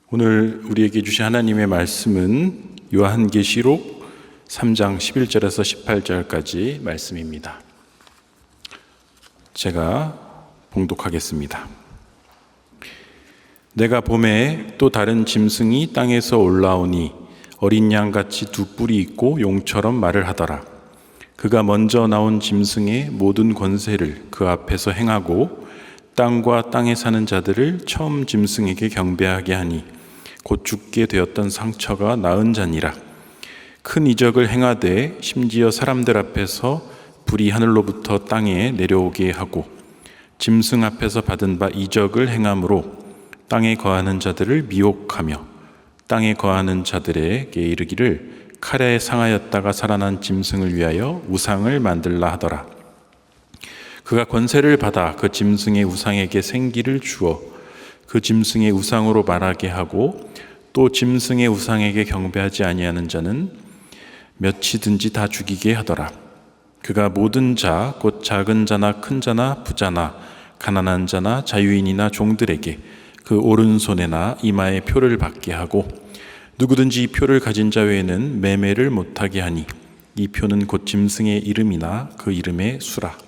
오늘 우리에게 주신 하나님의 말씀은 요한계시록 3장 11절에서 18절까지 말씀입니다. 제가 봉독하겠습니다. 내가 봄에 또 다른 짐승이 땅에서 올라오니 어린 양같이 두 뿔이 있고 용처럼 말을 하더라. 그가 먼저 나온 짐승의 모든 권세를 그 앞에서 행하고 땅과 땅에 사는 자들을 처음 짐승에게 경배하게 하니 곧 죽게 되었던 상처가 나은 자니라. 큰 이적을 행하되 심지어 사람들 앞에서 불이 하늘로부터 땅에 내려오게 하고 짐승 앞에서 받은 바 이적을 행함으로 땅에 거하는 자들을 미혹하며 땅에 거하는 자들에게 이르기를 칼에 상하였다가 살아난 짐승을 위하여 우상을 만들라 하더라. 그가 권세를 받아 그 짐승의 우상에게 생기를 주어 그 짐승의 우상으로 말하게 하고 또 짐승의 우상에게 경배하지 아니하는 자는 몇이든지 다 죽이게 하더라. 그가 모든 자 곧 작은 자나 큰 자나 부자나 가난한 자나 자유인이나 종들에게 그 오른손에나 이마에 표를 받게 하고 누구든지 이 표를 가진 자 외에는 매매를 못하게 하니 이 표는 곧 짐승의 이름이나 그 이름의 수라.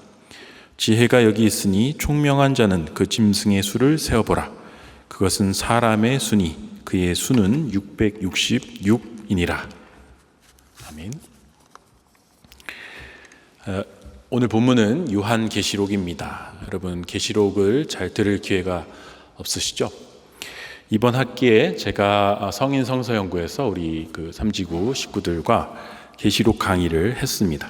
지혜가 여기 있으니 총명한 자는 그 짐승의 수를 세어보라. 그것은 사람의 수니 그의 수는 666이니라. 아멘. 오늘 본문은 요한계시록입니다. 여러분 계시록을 잘 들을 기회가 없으시죠? 이번 학기에 제가 성인성서연구에서 우리 그 삼지구 식구들과 계시록 강의를 했습니다.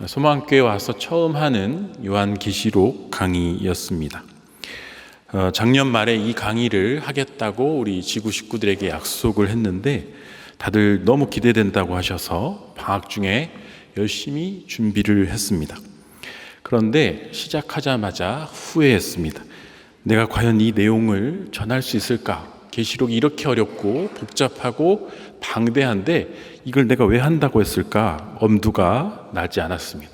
소망교회 와서 처음 하는 요한계시록 강의였습니다. 작년 말에 이 강의를 하겠다고 우리 지구 식구들에게 약속을 했는데 다들 너무 기대된다고 하셔서 방학 중에 열심히 준비를 했습니다. 그런데 시작하자마자 후회했습니다. 내가 과연 이 내용을 전할 수 있을까? 계시록이 이렇게 어렵고 복잡하고 방대한데 이걸 내가 왜 한다고 했을까? 엄두가 나지 않았습니다.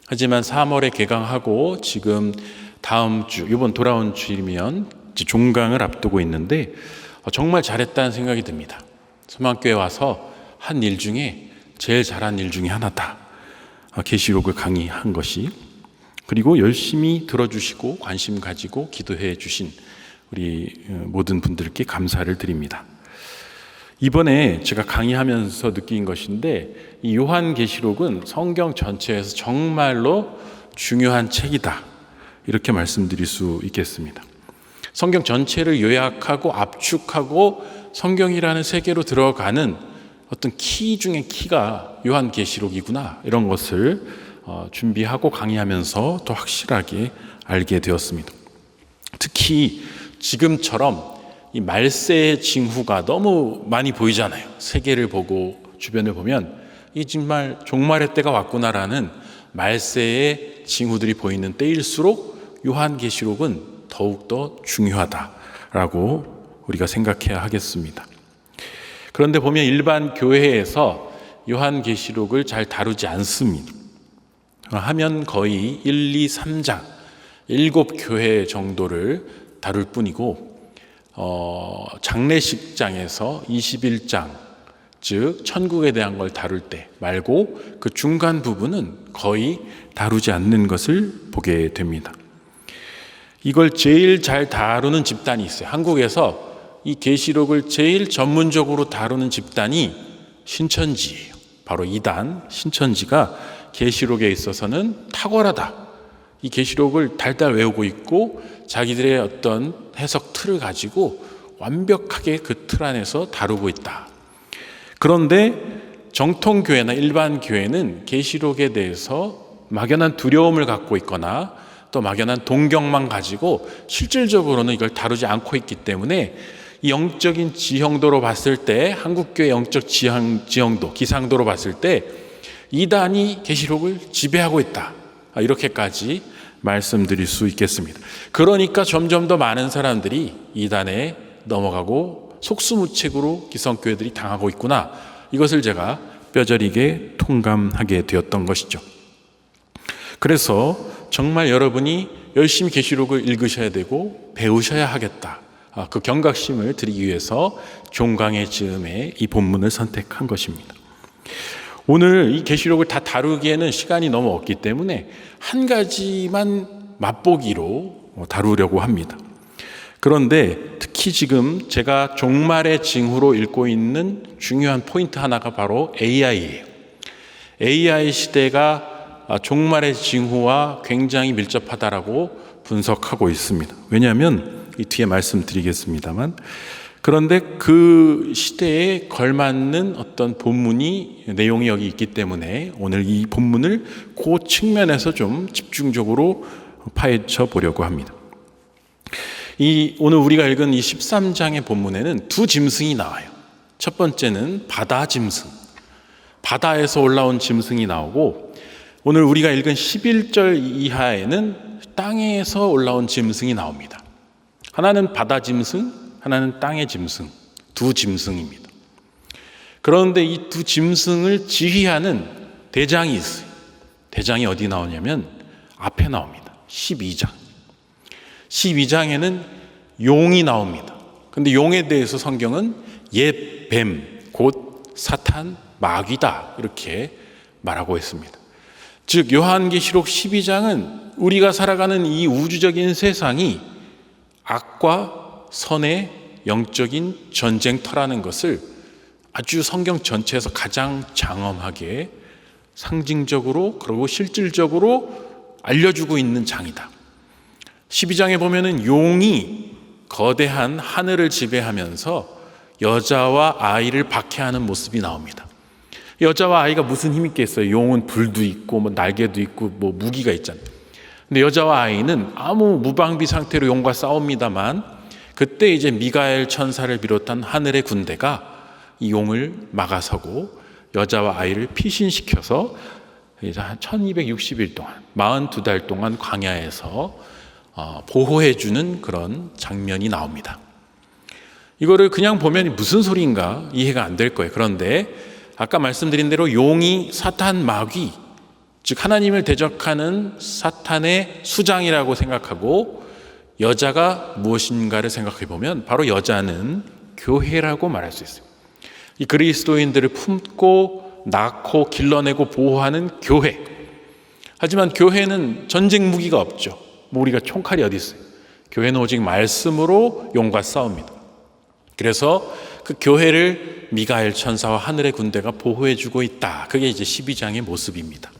하지만 3월에 개강하고 지금 다음 주, 이번 돌아온 주이면 종강을 앞두고 있는데 정말 잘했다는 생각이 듭니다. 소망교회 와서 한 일 중에 제일 잘한 일 중에 하나다. 계시록을 강의한 것이. 그리고 열심히 들어주시고 관심 가지고 기도해 주신 우리 모든 분들께 감사를 드립니다. 이번에 제가 강의하면서 느낀 것인데 이 요한계시록은 성경 전체에서 정말로 중요한 책이다. 이렇게 말씀드릴 수 있겠습니다. 성경 전체를 요약하고 압축하고 성경이라는 세계로 들어가는 어떤 키 중에 키가 요한계시록이구나. 이런 것을 준비하고 강의하면서 또 확실하게 알게 되었습니다. 특히 지금처럼 이 말세의 징후가 너무 많이 보이잖아요. 세계를 보고 주변을 보면 이 정말 종말의 때가 왔구나라는 말세의 징후들이 보이는 때일수록 요한계시록은 더욱더 중요하다라고 우리가 생각해야 하겠습니다. 그런데 보면 일반 교회에서 요한계시록을 잘 다루지 않습니다. 하면 거의 1, 2, 3장 7교회 정도를 다룰 뿐이고 장례식장에서 21장 즉 천국에 대한 걸 다룰 때 말고 그 중간 부분은 거의 다루지 않는 것을 보게 됩니다. 이걸 제일 잘 다루는 집단이 있어요. 한국에서 이 계시록을 제일 전문적으로 다루는 집단이 신천지예요. 바로 이단 신천지가 계시록에 있어서는 탁월하다. 이 계시록을 달달 외우고 있고 자기들의 어떤 해석 틀을 가지고 완벽하게 그 틀 안에서 다루고 있다. 그런데 정통교회나 일반 교회는 계시록에 대해서 막연한 두려움을 갖고 있거나 또 막연한 동경만 가지고 실질적으로는 이걸 다루지 않고 있기 때문에 이 영적인 지형도로 봤을 때 한국교회 영적 지형도 기상도로 봤을 때 이단이 계시록을 지배하고 있다. 이렇게까지 말씀드릴 수 있겠습니다. 그러니까 점점 더 많은 사람들이 이단에 넘어가고 속수무책으로 기성교회들이 당하고 있구나. 이것을 제가 뼈저리게 통감하게 되었던 것이죠. 그래서 정말 여러분이 열심히 계시록을 읽으셔야 되고 배우셔야 하겠다. 그 경각심을 드리기 위해서 종강의 즈음에 이 본문을 선택한 것입니다. 오늘 이 계시록을 다 다루기에는 시간이 너무 없기 때문에 한 가지만 맛보기로 다루려고 합니다. 그런데 특히 지금 제가 종말의 징후로 읽고 있는 중요한 포인트 하나가 바로 AI예요. AI 시대가 종말의 징후와 굉장히 밀접하다라고 분석하고 있습니다. 왜냐하면 이 뒤에 말씀드리겠습니다만, 그런데 그 시대에 걸맞는 어떤 본문이 내용이 여기 있기 때문에 오늘 이 본문을 그 측면에서 좀 집중적으로 파헤쳐 보려고 합니다. 오늘 우리가 읽은 이 13장의 본문에는 두 짐승이 나와요. 첫 번째는 바다 짐승, 바다에서 올라온 짐승이 나오고, 오늘 우리가 읽은 11절 이하에는 땅에서 올라온 짐승이 나옵니다. 하나는 바다 짐승, 하나는 땅의 짐승, 두 짐승입니다. 그런데 이 두 짐승을 지휘하는 대장이 있어요. 대장이 어디 나오냐면 앞에 나옵니다. 12장. 12장에는 용이 나옵니다. 근데 용에 대해서 성경은 옛 뱀, 곧 사탄, 마귀다 이렇게 말하고 있습니다. 즉 요한계시록 12장은 우리가 살아가는 이 우주적인 세상이 악과 선의 영적인 전쟁터라는 것을 아주 성경 전체에서 가장 장엄하게 상징적으로 그리고 실질적으로 알려주고 있는 장이다. 12장에 보면은 용이 거대한 하늘을 지배하면서 여자와 아이를 박해하는 모습이 나옵니다. 여자와 아이가 무슨 힘이 있겠어요? 용은 불도 있고 날개도 있고 무기가 있잖아요. 근데 여자와 아이는 아무 무방비 상태로 용과 싸웁니다만, 그때 이제 미가엘 천사를 비롯한 하늘의 군대가 이 용을 막아서고 여자와 아이를 피신시켜서 이제 한 1260일 동안 42달 동안 광야에서 보호해주는 그런 장면이 나옵니다. 이거를 그냥 보면 무슨 소리인가 이해가 안 될 거예요. 그런데 아까 말씀드린 대로 용이 사탄 마귀, 즉 하나님을 대적하는 사탄의 수장이라고 생각하고, 여자가 무엇인가를 생각해 보면 바로 여자는 교회라고 말할 수 있어요. 이 그리스도인들을 품고 낳고 길러내고 보호하는 교회. 하지만 교회는 전쟁 무기가 없죠. 우리가 총칼이 어디 있어요? 교회는 오직 말씀으로 용과 싸웁니다. 그래서 그 교회를 미가엘 천사와 하늘의 군대가 보호해주고 있다. 그게 이제 12장의 모습입니다.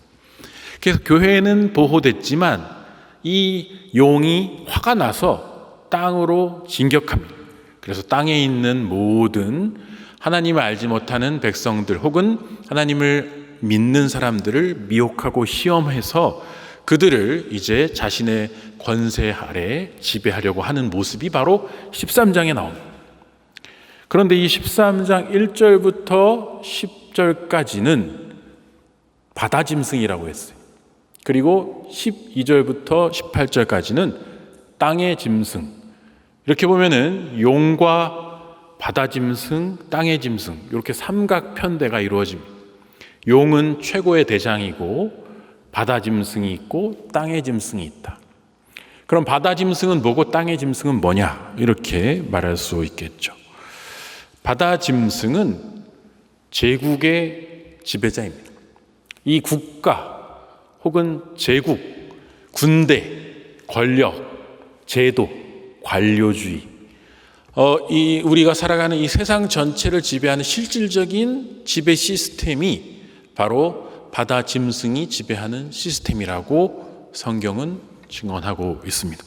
그래서 교회는 보호됐지만 이 용이 화가 나서 땅으로 진격합니다. 그래서 땅에 있는 모든 하나님을 알지 못하는 백성들 혹은 하나님을 믿는 사람들을 미혹하고 시험해서 그들을 이제 자신의 권세 아래 지배하려고 하는 모습이 바로 13장에 나옵니다. 그런데 이 13장 1절부터 10절까지는 바다 짐승이라고 했어요. 그리고 12절부터 18절까지는 땅의 짐승. 이렇게 보면은 용과 바다 짐승, 땅의 짐승 이렇게 삼각편대가 이루어집니다. 용은 최고의 대장이고 바다 짐승이 있고 땅의 짐승이 있다. 그럼 바다 짐승은 뭐고 땅의 짐승은 뭐냐? 이렇게 말할 수 있겠죠. 바다 짐승은 제국의 지배자입니다. 이 국가 혹은 제국, 군대, 권력, 제도, 관료주의, 우리가 살아가는 이 세상 전체를 지배하는 실질적인 지배 시스템이 바로 바다 짐승이 지배하는 시스템이라고 성경은 증언하고 있습니다.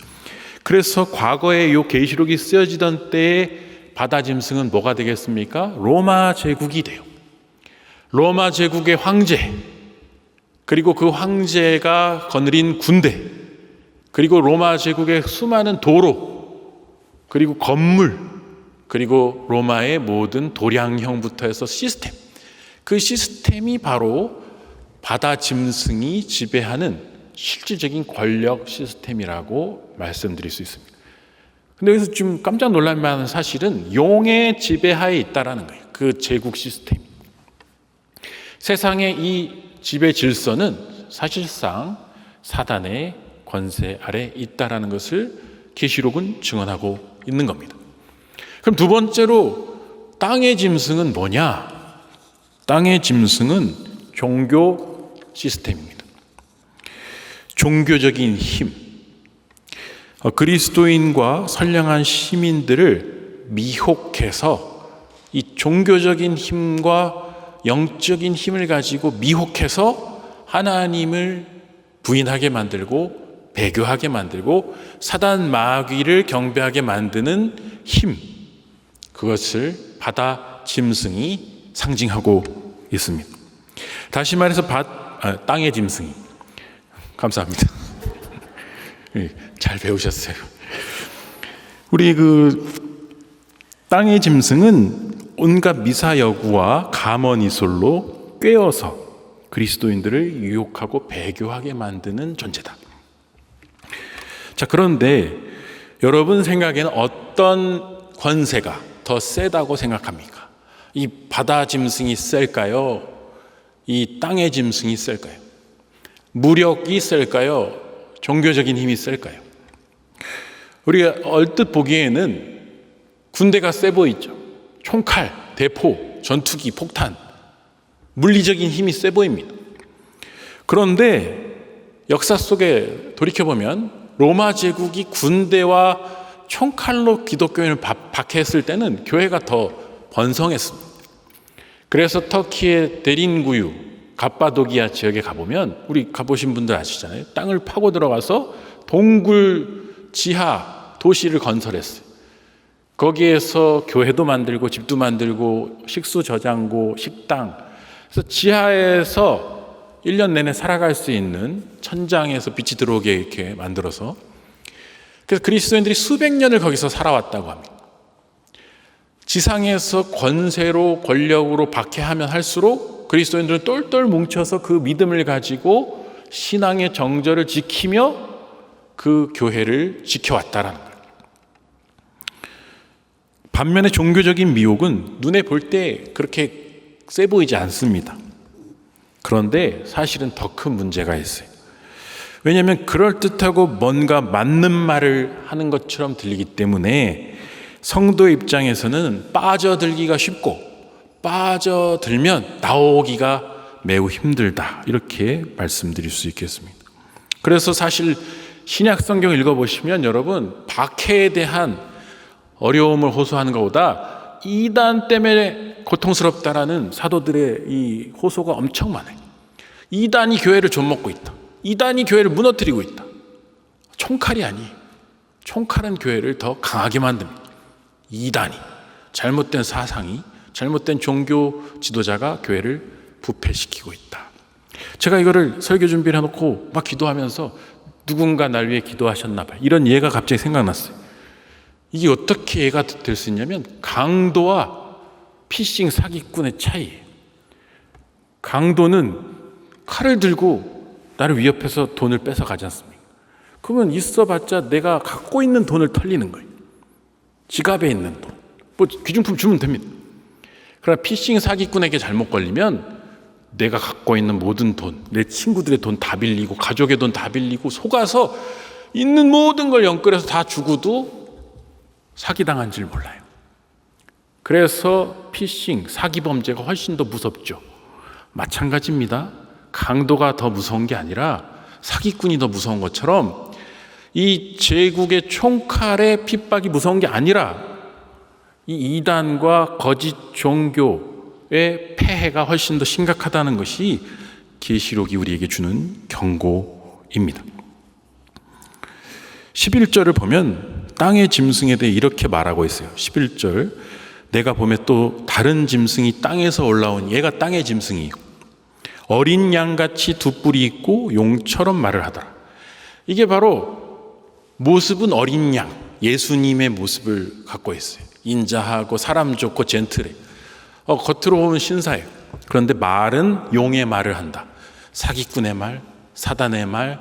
그래서 과거에 이 계시록이 쓰여지던 때에 바다 짐승은 뭐가 되겠습니까? 로마 제국이 돼요. 로마 제국의 황제, 그리고 그 황제가 거느린 군대, 그리고 로마 제국의 수많은 도로, 그리고 건물, 그리고 로마의 모든 도량형부터 해서 시스템, 그 시스템이 바로 바다 짐승이 지배하는 실질적인 권력 시스템이라고 말씀드릴 수 있습니다. 근데 여기서 좀 깜짝 놀랄 만한 사실은 용의 지배하에 있다라는 거예요. 그 제국 시스템. 세상의 이 지배 질서는 사실상 사단의 권세 아래 있다라는 것을 계시록은 증언하고 있는 겁니다. 그럼 두 번째로 땅의 짐승은 뭐냐? 땅의 짐승은 종교 시스템입니다. 종교적인 힘. 그리스도인과 선량한 시민들을 미혹해서 이 종교적인 힘과 영적인 힘을 가지고 미혹해서 하나님을 부인하게 만들고 배교하게 만들고 사단 마귀를 경배하게 만드는 힘, 그것을 바다 짐승이 상징하고 있습니다. 다시 말해서 땅의 짐승이, 감사합니다. 잘 배우셨어요. 우리 땅의 짐승은 온갖 미사여구와 가머니솔로 꿰어서 그리스도인들을 유혹하고 배교하게 만드는 존재다. 자, 그런데 여러분 생각에는 어떤 권세가 더 세다고 생각합니까? 이 바다 짐승이 셀까요? 이 땅의 짐승이 셀까요? 무력이 셀까요? 종교적인 힘이 셀까요? 우리가 얼뜻 보기에는 군대가 세 보이죠. 총칼, 대포, 전투기, 폭탄, 물리적인 힘이 세 보입니다. 그런데 역사 속에 돌이켜보면 로마 제국이 군대와 총칼로 기독교인을 박해했을 때는 교회가 더 번성했습니다. 그래서 터키의 데린구유, 갑바도기아 지역에 가보면, 우리 가보신 분들 아시잖아요. 땅을 파고 들어가서 동굴 지하 도시를 건설했어요. 거기에서 교회도 만들고 집도 만들고 식수 저장고, 식당. 그래서 지하에서 1년 내내 살아갈 수 있는 천장에서 빛이 들어오게 이렇게 만들어서, 그래서 그리스도인들이 수백 년을 거기서 살아왔다고 합니다. 지상에서 권세로 권력으로 박해하면 할수록 그리스도인들은 똘똘 뭉쳐서 그 믿음을 가지고 신앙의 정절을 지키며 그 교회를 지켜왔다라는 거예요. 반면에 종교적인 미혹은 눈에 볼 때 그렇게 세 보이지 않습니다. 그런데 사실은 더 큰 문제가 있어요. 왜냐하면 그럴듯하고 뭔가 맞는 말을 하는 것처럼 들리기 때문에 성도 입장에서는 빠져들기가 쉽고, 빠져들면 나오기가 매우 힘들다, 이렇게 말씀드릴 수 있겠습니다. 그래서 사실 신약 성경 읽어보시면 여러분, 박해에 대한 어려움을 호소하는 것보다 이단 때문에 고통스럽다라는 사도들의 이 호소가 엄청 많아요. 이단이 교회를 좀먹고 있다, 이단이 교회를 무너뜨리고 있다. 총칼이 아니에요. 총칼은 교회를 더 강하게 만듭니다. 이단이, 잘못된 사상이, 잘못된 종교 지도자가 교회를 부패시키고 있다. 제가 이거를 설교 준비를 해놓고 막 기도하면서 누군가 날 위해 기도하셨나 봐요. 이런 예가 갑자기 생각났어요. 이게 어떻게 예가 될 수 있냐면 강도와 피싱 사기꾼의 차이예요. 강도는 칼을 들고 나를 위협해서 돈을 뺏어 가지 않습니까? 그러면 있어봤자 내가 갖고 있는 돈을 털리는 거예요. 지갑에 있는 돈, 뭐 귀중품 주면 됩니다. 그러나 피싱 사기꾼에게 잘못 걸리면 내가 갖고 있는 모든 돈, 내 친구들의 돈 다 빌리고 가족의 돈 다 빌리고 속아서 있는 모든 걸 연끌해서 다 주고도 사기당한 줄 몰라요. 그래서 피싱, 사기 범죄가 훨씬 더 무섭죠. 마찬가지입니다. 강도가 더 무서운 게 아니라 사기꾼이 더 무서운 것처럼 이 제국의 총칼의 핍박이 무서운 게 아니라 이 이단과 거짓 종교의 폐해가 훨씬 더 심각하다는 것이 계시록이 우리에게 주는 경고입니다. 11절을 보면 땅의 짐승에 대해 이렇게 말하고 있어요. 11절, 내가 보면 또 다른 짐승이 땅에서 올라온, 얘가 땅의 짐승이에요. 어린 양같이 두 뿔이 있고 용처럼 말을 하더라. 이게 바로 모습은 어린 양, 예수님의 모습을 갖고 있어요. 인자하고 사람 좋고 젠틀해. 겉으로 보면 신사예요. 그런데 말은 용의 말을 한다. 사기꾼의 말, 사단의 말,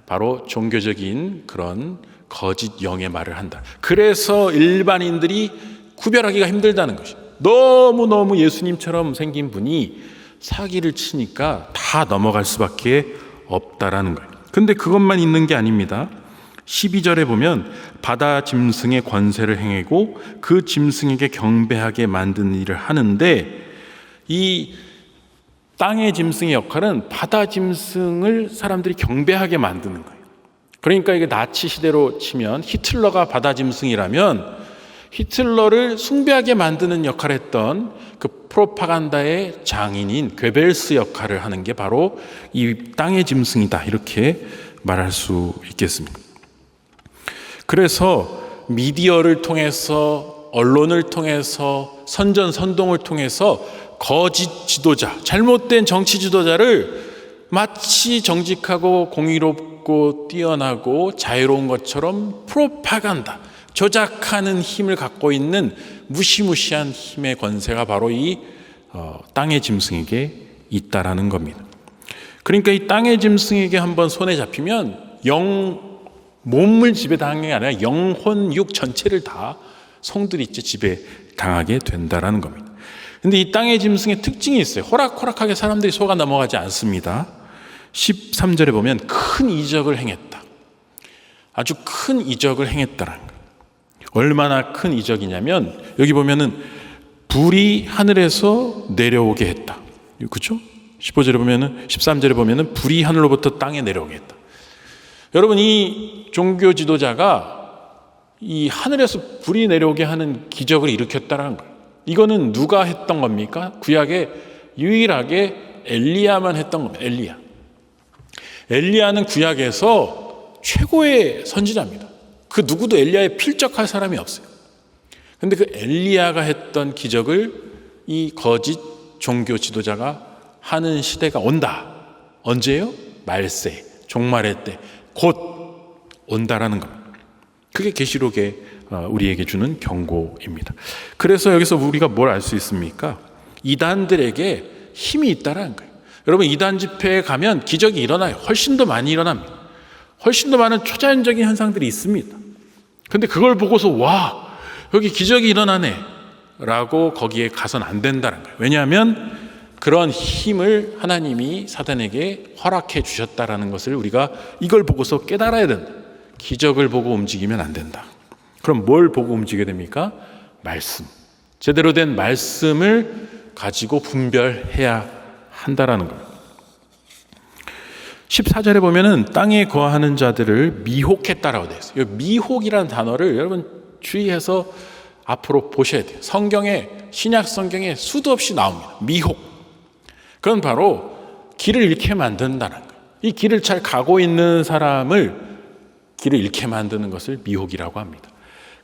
바로 종교적인 그런 거짓 영의 말을 한다. 그래서 일반인들이 구별하기가 힘들다는 것이, 너무너무 예수님처럼 생긴 분이 사기를 치니까 다 넘어갈 수밖에 없다라는 거예요. 근데 그것만 있는 게 아닙니다. 12절에 보면 바다 짐승의 권세를 행하고 그 짐승에게 경배하게 만드는 일을 하는데, 이 땅의 짐승의 역할은 바다 짐승을 사람들이 경배하게 만드는 거예요. 그러니까 이게 나치 시대로 치면 히틀러가 바다 짐승이라면 히틀러를 숭배하게 만드는 역할을 했던 그 프로파간다의 장인인 괴벨스 역할을 하는 게 바로 이 땅의 짐승이다, 이렇게 말할 수 있겠습니다. 그래서 미디어를 통해서, 언론을 통해서, 선전선동을 통해서 거짓 지도자, 잘못된 정치 지도자를 마치 정직하고 공의롭고 뛰어나고 자유로운 것처럼 프로파간다, 조작하는 힘을 갖고 있는 무시무시한 힘의 권세가 바로 이 땅의 짐승에게 있다라는 겁니다. 그러니까 이 땅의 짐승에게 한번 손에 잡히면 몸을 지배당하는 게 아니라 영혼, 육 전체를 다 송두리째 지배당하게 된다라는 겁니다. 근데 이 땅의 짐승의 특징이 있어요. 호락호락하게 사람들이 속아 넘어가지 않습니다. 13절에 보면 큰 이적을 행했다. 아주 큰 이적을 행했다라는 거예요. 얼마나 큰 이적이냐면 여기 보면은 불이 하늘에서 내려오게 했다. 그렇죠? 15절에 보면은, 13절에 보면은 불이 하늘로부터 땅에 내려오게 했다. 여러분, 이 종교 지도자가 이 하늘에서 불이 내려오게 하는 기적을 일으켰다는 거예요. 이거는 누가 했던 겁니까? 구약에 유일하게 엘리야만 했던 겁니다. 엘리야는 구약에서 최고의 선지자입니다. 그 누구도 엘리야에 필적할 사람이 없어요. 그런데 그 엘리야가 했던 기적을 이 거짓 종교 지도자가 하는 시대가 온다. 언제요? 말세, 종말의 때 곧 온다라는 겁니다. 그게 계시록에 우리에게 주는 경고입니다. 그래서 여기서 우리가 뭘 알 수 있습니까? 이단들에게 힘이 있다라는 거예요. 여러분, 이단 집회에 가면 기적이 일어나요. 훨씬 더 많이 일어납니다. 훨씬 더 많은 초자연적인 현상들이 있습니다. 근데 그걸 보고서 와, 여기 기적이 일어나네 라고 거기에 가서는 안 된다는 거예요. 왜냐하면 그런 힘을 하나님이 사단에게 허락해 주셨다라는 것을 우리가 이걸 보고서 깨달아야 된다. 기적을 보고 움직이면 안 된다. 그럼 뭘 보고 움직여야 됩니까? 말씀. 제대로 된 말씀을 가지고 분별해야 한다라는 거예요. 14절에 보면은 땅에 거하는 자들을 미혹했다라고 되어 있어요. 미혹이라는 단어를 여러분 주의해서 앞으로 보셔야 돼요. 성경에, 신약 성경에 수도 없이 나옵니다. 미혹. 그건 바로 길을 잃게 만든다는 거예요. 이 길을 잘 가고 있는 사람을 길을 잃게 만드는 것을 미혹이라고 합니다.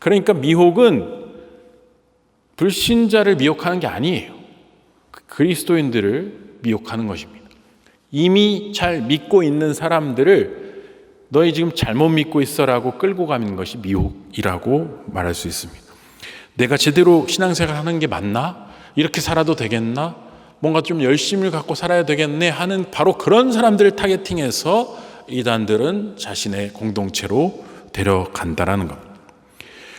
그러니까 미혹은 불신자를 미혹하는 게 아니에요. 그리스도인들을 미혹하는 것입니다. 이미 잘 믿고 있는 사람들을 너희 지금 잘못 믿고 있어라고 끌고 가는 것이 미혹이라고 말할 수 있습니다. 내가 제대로 신앙생활 하는 게 맞나? 이렇게 살아도 되겠나? 뭔가 좀 열심을 갖고 살아야 되겠네 하는 바로 그런 사람들을 타겟팅해서 이단들은 자신의 공동체로 데려간다라는 겁니다.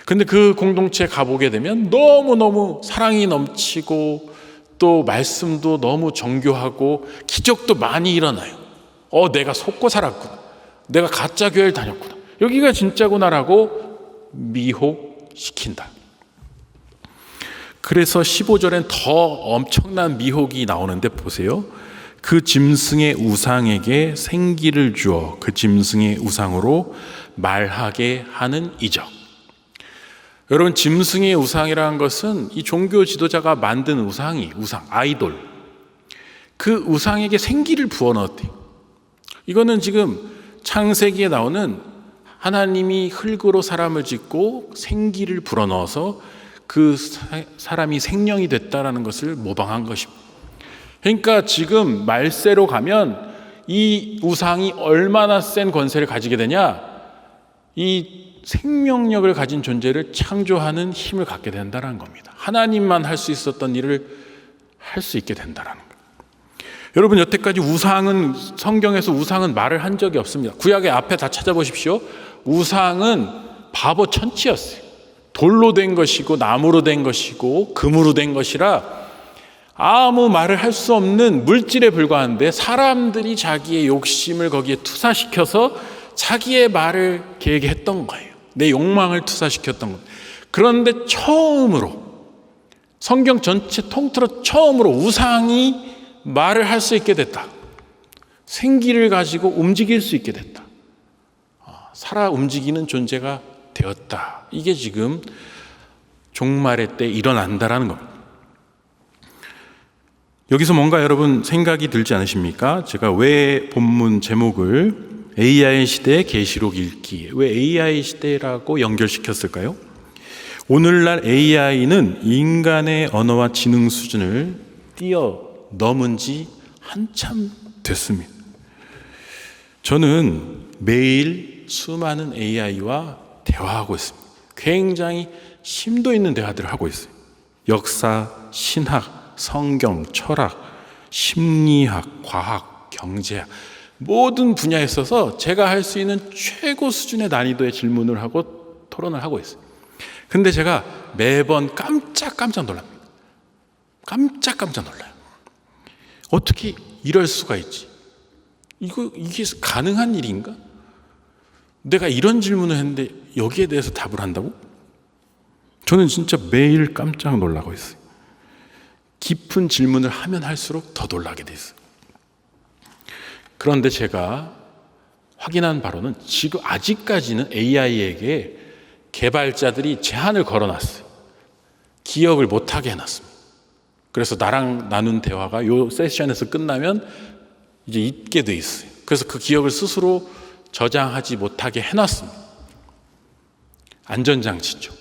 근데 그 공동체에 가보게 되면 너무너무 사랑이 넘치고 또 말씀도 너무 정교하고 기적도 많이 일어나요. 내가 속고 살았구나. 내가 가짜 교회를 다녔구나. 여기가 진짜구나라고 미혹시킨다. 그래서 15절엔 더 엄청난 미혹이 나오는데 보세요. 그 짐승의 우상에게 생기를 주어 그 짐승의 우상으로 말하게 하는 이적. 여러분, 짐승의 우상이라는 것은 이 종교 지도자가 만든 우상, 아이돌. 그 우상에게 생기를 부어 넣었대요. 이거는 지금 창세기에 나오는 하나님이 흙으로 사람을 짓고 생기를 불어넣어서 그 사람이 생명이 됐다라는 것을 모방한 것입니다. 그러니까 지금 말세로 가면 이 우상이 얼마나 센 권세를 가지게 되냐? 이 생명력을 가진 존재를 창조하는 힘을 갖게 된다는 겁니다. 하나님만 할 수 있었던 일을 할 수 있게 된다는 거예요. 여러분, 여태까지 성경에서 우상은 말을 한 적이 없습니다. 구약의 앞에 다 찾아보십시오. 우상은 바보 천치였어요. 돌로 된 것이고 나무로 된 것이고 금으로 된 것이라 아무 말을 할 수 없는 물질에 불과한데 사람들이 자기의 욕심을 거기에 투사시켜서 자기의 말을 걔에게 했던 거예요. 내 욕망을 투사시켰던 거예요. 그런데 처음으로 성경 전체 통틀어 처음으로 우상이 말을 할 수 있게 됐다. 생기를 가지고 움직일 수 있게 됐다. 살아 움직이는 존재가 되었다. 이게 지금 종말의 때 일어난다라는 겁니다. 여기서 뭔가 여러분 생각이 들지 않으십니까? 제가 왜 본문 제목을 AI 시대의 계시록 읽기, 왜 AI 시대라고 연결시켰을까요? 오늘날 AI는 인간의 언어와 지능 수준을 뛰어넘은 지 한참 됐습니다. 저는 매일 수많은 AI와 대화하고 있습니다. 굉장히 심도 있는 대화들을 하고 있어요. 역사, 신학, 성경, 철학, 심리학, 과학, 경제학 모든 분야에 있어서 제가 할 수 있는 최고 수준의 난이도의 질문을 하고 토론을 하고 있어요. 근데 제가 매번 깜짝 놀랍니다. 깜짝 놀라요. 어떻게 이럴 수가 있지? 이게 가능한 일인가? 내가 이런 질문을 했는데 여기에 대해서 답을 한다고? 저는 진짜 매일 깜짝 놀라고 있어요. 깊은 질문을 하면 할수록 더 놀라게 돼 있어요. 그런데 제가 확인한 바로는 지금 아직까지는 AI에게 개발자들이 제한을 걸어놨어요. 기억을 못하게 해놨습니다. 그래서 나랑 나눈 대화가 요 세션에서 끝나면 이제 잊게 돼 있어요. 그래서 그 기억을 스스로 저장하지 못하게 해놨습니다. 안전장치죠.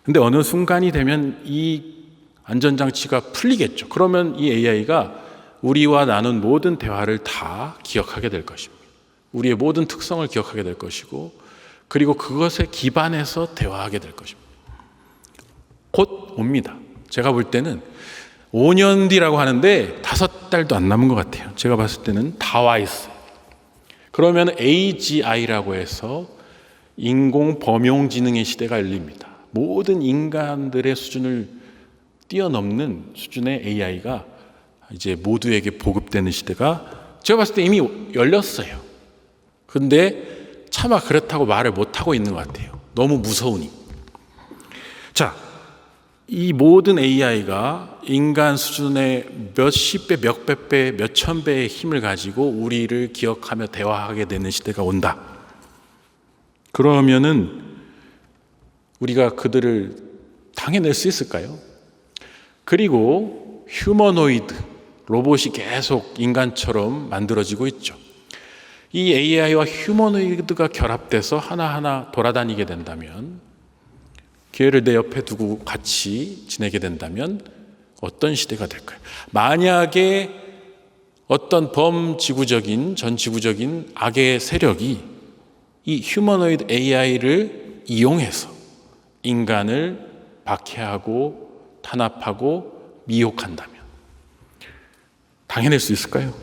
근데 어느 순간이 되면 이 안전장치가 풀리겠죠. 그러면 이 AI가 우리와 나눈 모든 대화를 다 기억하게 될 것입니다. 우리의 모든 특성을 기억하게 될 것이고, 그리고 그것에 기반해서 대화하게 될 것입니다. 곧 옵니다. 제가 볼 때는 5년 뒤라고 하는데 5달도 안 남은 것 같아요. 제가 봤을 때는 다 와 있어요. 그러면 AGI라고 해서 인공범용지능의 시대가 열립니다. 모든 인간들의 수준을 뛰어넘는 수준의 AI가 이제 모두에게 보급되는 시대가 제가 봤을 때 이미 열렸어요. 근데 차마 그렇다고 말을 못하고 있는 것 같아요. 너무 무서우니. 자, 이 모든 AI가 인간 수준의 몇십 배, 몇백 배, 몇천 배의 힘을 가지고 우리를 기억하며 대화하게 되는 시대가 온다. 그러면은 우리가 그들을 당해낼 수 있을까요? 그리고 휴머노이드, 로봇이 계속 인간처럼 만들어지고 있죠. 이 AI와 휴머노이드가 결합돼서 하나하나 돌아다니게 된다면, 걔를 내 옆에 두고 같이 지내게 된다면 어떤 시대가 될까요? 만약에 어떤 범지구적인, 전지구적인 악의 세력이 이 휴머노이드 AI를 이용해서 인간을 박해하고 탄압하고 미혹한다면 당해낼 수 있을까요?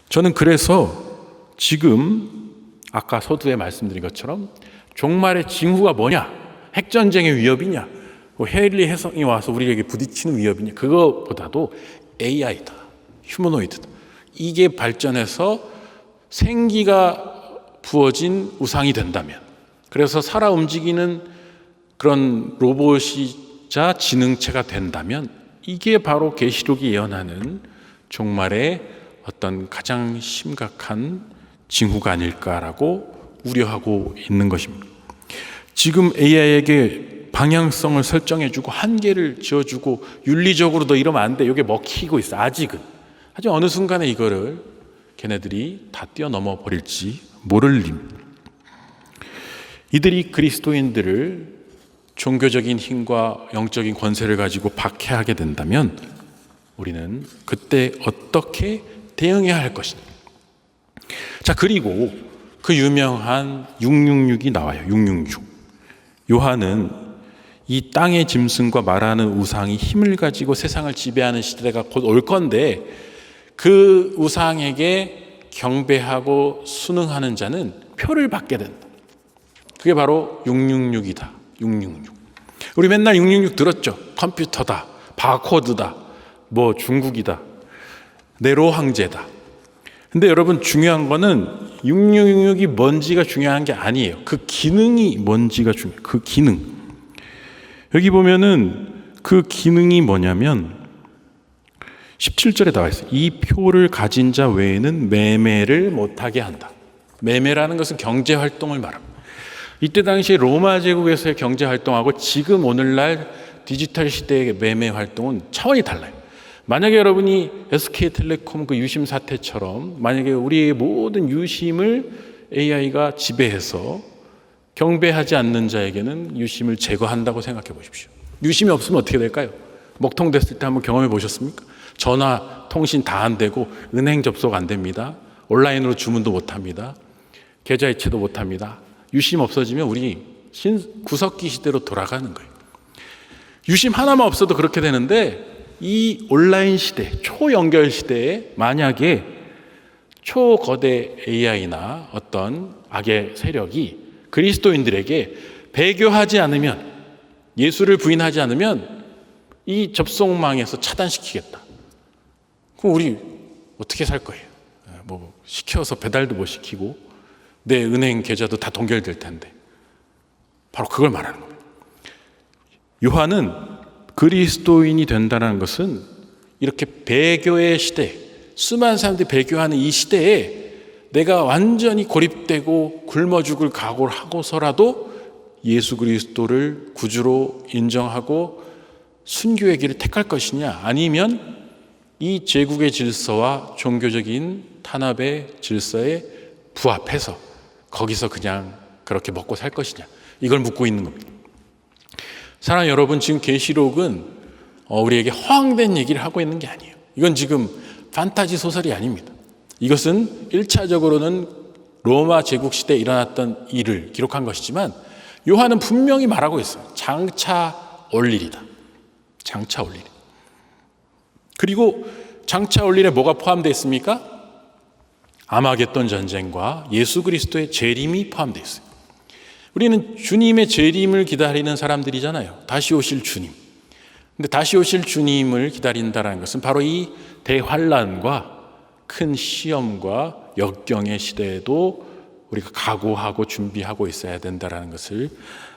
저는 그래서 지금 아까 서두에 말씀드린 것처럼 종말의 징후가 뭐냐? 핵전쟁의 위협이냐? 해일리 해성이 와서 우리에게 부딪히는 위협이냐? 그거보다도 AI다, 휴머노이드다. 이게 발전해서 생기가 부어진 우상이 된다면, 그래서 살아 움직이는 그런 로봇이자 지능체가 된다면, 이게 바로 계시록이 예언하는 종말의 어떤 가장 심각한 징후가 아닐까라고 우려하고 있는 것입니다. 지금 AI에게 방향성을 설정해주고 한계를 지어주고 윤리적으로 너 이러면 안 돼, 이게 먹히고 있어 아직은. 하지만 어느 순간에 이거를 걔네들이 다 뛰어넘어 버릴지 모를 일. 이들이 그리스도인들을 종교적인 힘과 영적인 권세를 가지고 박해하게 된다면 우리는 그때 어떻게 대응해야 할 것이냐. 자, 그리고 그 유명한 666이 나와요. 666. 요한은 이 땅의 짐승과 말하는 우상이 힘을 가지고 세상을 지배하는 시대가 곧 올 건데, 그 우상에게 경배하고 순응하는 자는 표를 받게 된다. 그게 바로 666이다. 666. 우리 맨날 666 들었죠? 컴퓨터다, 바코드다, 뭐 중국이다, 네로 황제다. 근데 여러분 중요한 거는 666이 뭔지가 중요한 게 아니에요. 그 기능이 뭔지가 중요해요. 그 기능. 여기 보면은 그 기능이 뭐냐면 17절에 나와 있어요. 이 표를 가진 자 외에는 매매를 못하게 한다. 매매라는 것은 경제활동을 말합니다. 이때 당시 로마 제국에서의 경제활동하고 지금 오늘날 디지털 시대의 매매활동은 차원이 달라요. 만약에 여러분이 SK텔레콤 그 유심 사태처럼 만약에 우리의 모든 유심을 AI가 지배해서 경배하지 않는 자에게는 유심을 제거한다고 생각해 보십시오. 유심이 없으면 어떻게 될까요? 먹통됐을 때 한번 경험해 보셨습니까? 전화, 통신 다 안 되고 은행 접속 안 됩니다. 온라인으로 주문도 못 합니다. 계좌이체도 못 합니다. 유심 없어지면 우리 구석기 시대로 돌아가는 거예요. 유심 하나만 없어도 그렇게 되는데 이 온라인 시대, 초연결 시대에 만약에 초거대 AI나 어떤 악의 세력이 그리스도인들에게 배교하지 않으면, 예수를 부인하지 않으면 이 접속망에서 차단시키겠다. 그럼 우리 어떻게 살 거예요? 뭐 시켜서 배달도 못 시키고 내 은행 계좌도 다 동결될 텐데. 바로 그걸 말하는 겁니다. 요한은 그리스도인이 된다는 것은 이렇게 배교의 시대, 수많은 사람들이 배교하는 이 시대에 내가 완전히 고립되고 굶어 죽을 각오를 하고서라도 예수 그리스도를 구주로 인정하고 순교의 길을 택할 것이냐, 아니면 이 제국의 질서와 종교적인 탄압의 질서에 부합해서 거기서 그냥 그렇게 먹고 살 것이냐, 이걸 묻고 있는 겁니다. 사랑하는 여러분, 지금 계시록은 우리에게 허황된 얘기를 하고 있는 게 아니에요. 이건 지금 판타지 소설이 아닙니다. 이것은 1차적으로는 로마 제국 시대에 일어났던 일을 기록한 것이지만 요한은 분명히 말하고 있어요. 장차 올 일이다. 장차 올 일. 그리고 장차 올 일에 뭐가 포함되어 있습니까? 아마겟돈 전쟁과 예수 그리스도의 재림이 포함되어 있어요. 우리는 주님의 재림을 기다리는 사람들이잖아요. 다시 오실 주님. 근데 다시 오실 주님을 기다린다는 것은 바로 이 대환란과 큰 시험과 역경의 시대에도 우리가 각오하고 준비하고 있어야 된다는 것을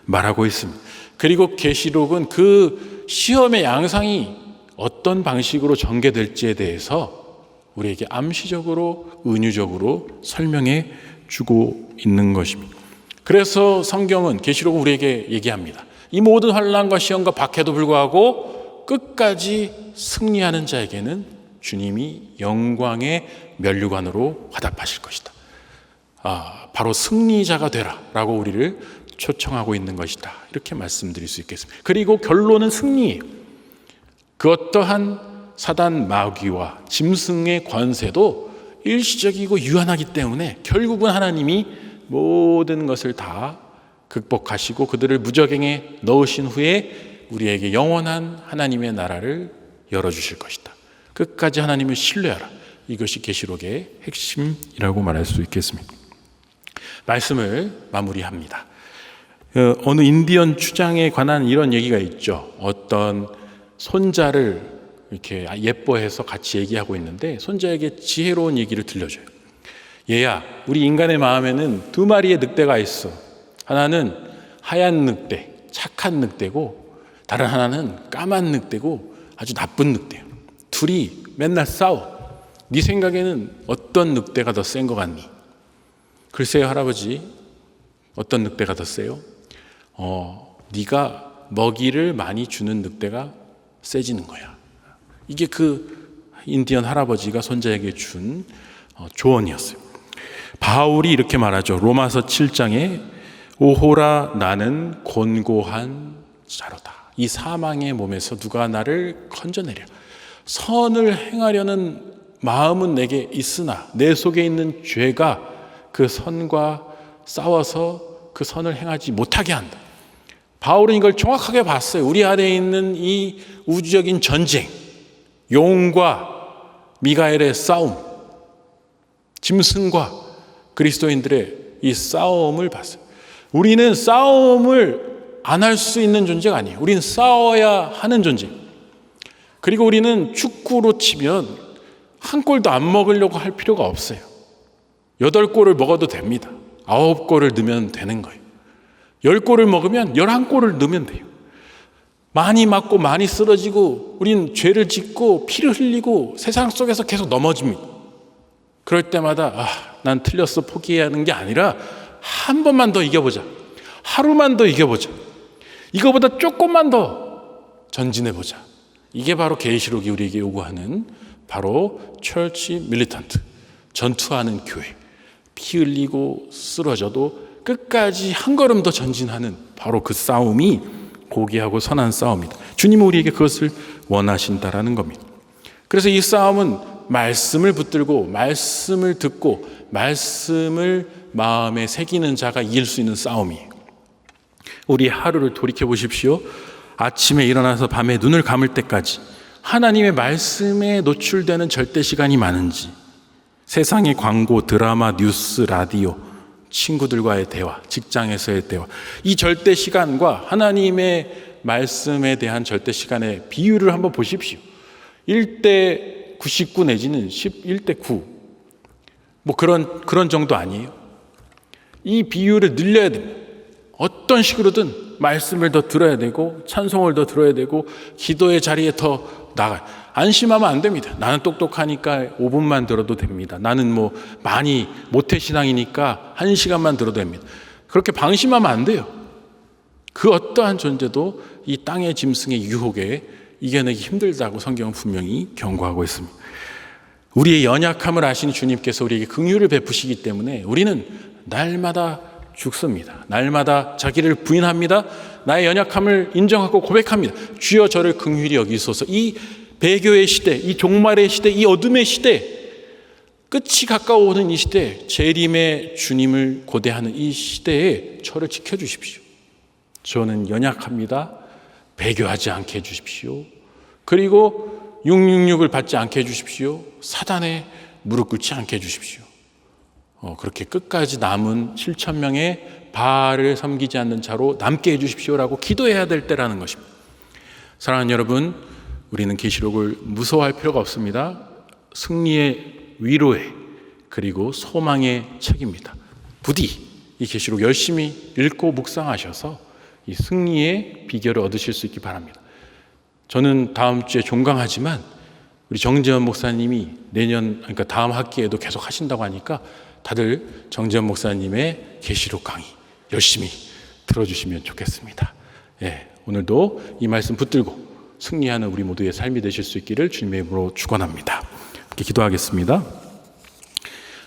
말하고 있습니다. 그리고 계시록은 그 시험의 양상이 어떤 방식으로 전개될지에 대해서 우리에게 암시적으로, 은유적으로 설명해 주고 있는 것입니다. 그래서 성경은, 계시록은 우리에게 얘기합니다. 이 모든 환난과 시험과 박해도 불구하고 끝까지 승리하는 자에게는 주님이 영광의 면류관으로 화답하실 것이다. 바로 승리자가 되라 라고 우리를 초청하고 있는 것이다. 이렇게 말씀드릴 수 있겠습니다. 그리고 결론은 승리예요. 그 어떠한 사단 마귀와 짐승의 권세도 일시적이고 유한하기 때문에 결국은 하나님이 모든 것을 다 극복하시고 그들을 무저갱에 넣으신 후에 우리에게 영원한 하나님의 나라를 열어주실 것이다. 끝까지 하나님을 신뢰하라. 이것이 계시록의 핵심이라고 말할 수 있겠습니다. 말씀을 마무리합니다. 어느 인디언 추장에 관한 이런 얘기가 있죠. 어떤 손자를 이렇게 예뻐해서 같이 얘기하고 있는데 손자에게 지혜로운 얘기를 들려줘요. 얘야, 우리 인간의 마음에는 두 마리의 늑대가 있어. 하나는 하얀 늑대, 착한 늑대고, 다른 하나는 까만 늑대고 아주 나쁜 늑대예요. 둘이 맨날 싸워. 네 생각에는 어떤 늑대가 더 센 것 같니? 글쎄요, 할아버지, 어떤 늑대가 더 세요? 네가 먹이를 많이 주는 늑대가 세지는 거야. 이게 그 인디언 할아버지가 손자에게 준 조언이었어요. 바울이 이렇게 말하죠. 로마서 7장에 오호라 나는 곤고한 자로다. 이 사망의 몸에서 누가 나를 건져내랴. 선을 행하려는 마음은 내게 있으나 내 속에 있는 죄가 그 선과 싸워서 그 선을 행하지 못하게 한다. 바울은 이걸 정확하게 봤어요. 우리 안에 있는 이 우주적인 전쟁, 용과 미가엘의 싸움, 짐승과 그리스도인들의 이 싸움을 봤어요. 우리는 싸움을 안 할 수 있는 존재가 아니에요. 우리는 싸워야 하는 존재. 그리고 우리는 축구로 치면 한 골도 안 먹으려고 할 필요가 없어요. 8골을 먹어도 됩니다. 9골을 넣으면 되는 거예요. 10골을 먹으면 11골을 넣으면 돼요. 많이 맞고 많이 쓰러지고 우린 죄를 짓고 피를 흘리고 세상 속에서 계속 넘어집니다. 그럴 때마다 난 틀렸어 포기해야 하는 게 아니라 한 번만 더 이겨보자. 하루만 더 이겨보자. 이거보다 조금만 더 전진해보자. 이게 바로 계시록이 우리에게 요구하는 바로 철치 밀리턴트, 전투하는 교회. 피 흘리고 쓰러져도 끝까지 한 걸음 더 전진하는 바로 그 싸움이 고귀하고 선한 싸움이다. 주님은 우리에게 그것을 원하신다라는 겁니다. 그래서 이 싸움은 말씀을 붙들고 말씀을 듣고 말씀을 마음에 새기는 자가 이길 수 있는 싸움이에요. 우리 하루를 돌이켜 보십시오. 아침에 일어나서 밤에 눈을 감을 때까지 하나님의 말씀에 노출되는 절대 시간이 많은지, 세상의 광고, 드라마, 뉴스, 라디오, 친구들과의 대화, 직장에서의 대화, 이 절대 시간과 하나님의 말씀에 대한 절대 시간의 비율을 한번 보십시오. 1대 99 내지는 11대 9 뭐 그런 정도 아니에요. 이 비율을 늘려야 됩니다. 어떤 식으로든 말씀을 더 들어야 되고 찬송을 더 들어야 되고 기도의 자리에 더 나가요. 안심하면 안 됩니다. 나는 똑똑하니까 5분만 들어도 됩니다. 나는 뭐 많이 모태신앙이니까 1시간만 들어도 됩니다. 그렇게 방심하면 안 돼요. 그 어떠한 존재도 이 땅의 짐승의 유혹에 이겨내기 힘들다고 성경은 분명히 경고하고 있습니다. 우리의 연약함을 아시는 주님께서 우리에게 긍휼을 베푸시기 때문에 우리는 날마다 죽습니다. 날마다 자기를 부인합니다. 나의 연약함을 인정하고 고백합니다. 주여 저를 긍휼히 여기소서. 이 배교의 시대, 이 종말의 시대, 이 어둠의 시대, 끝이 가까워오는 이 시대, 재림의 주님을 고대하는 이 시대에 저를 지켜주십시오. 저는 연약합니다. 배교하지 않게 해주십시오. 그리고 666을 받지 않게 해주십시오. 사단에 무릎 꿇지 않게 해주십시오. 그렇게 끝까지 남은 7,000명의 바알을 섬기지 않는 자로 남게 해주십시오라고 기도해야 될 때라는 것입니다. 사랑하는 여러분, 우리는 계시록을 무서워할 필요가 없습니다. 승리의 위로의 그리고 소망의 책입니다. 부디 이 계시록 열심히 읽고 묵상하셔서 이 승리의 비결을 얻으실 수 있기 바랍니다. 저는 다음 주에 종강하지만 우리 정재현 목사님이 그러니까 다음 학기에도 계속 하신다고 하니까 다들 정재현 목사님의 계시록 강의 열심히 들어주시면 좋겠습니다. 오늘도 이 말씀 붙들고 승리하는 우리 모두의 삶이 되실 수 있기를 주님의 이름으로 축원합니다. 이렇게 기도하겠습니다.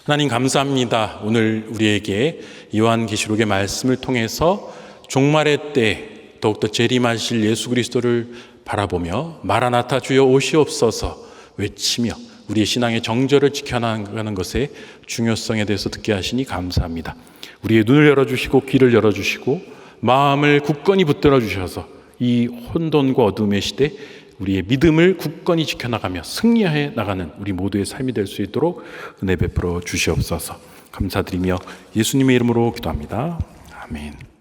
하나님 감사합니다. 오늘 우리에게 요한계시록의 말씀을 통해서 종말의 때 더욱더 재림하실 예수 그리스도를 바라보며 마라나타 주여 오시옵소서 외치며 우리의 신앙의 정절을 지켜나가는 것의 중요성에 대해서 듣게 하시니 감사합니다. 우리의 눈을 열어주시고 귀를 열어주시고 마음을 굳건히 붙들어 주셔서 이 혼돈과 어둠의 시대 우리의 믿음을 굳건히 지켜나가며 승리해 나가는 우리 모두의 삶이 될 수 있도록 은혜 베풀어 주시옵소서. 감사드리며 예수님의 이름으로 기도합니다. 아멘.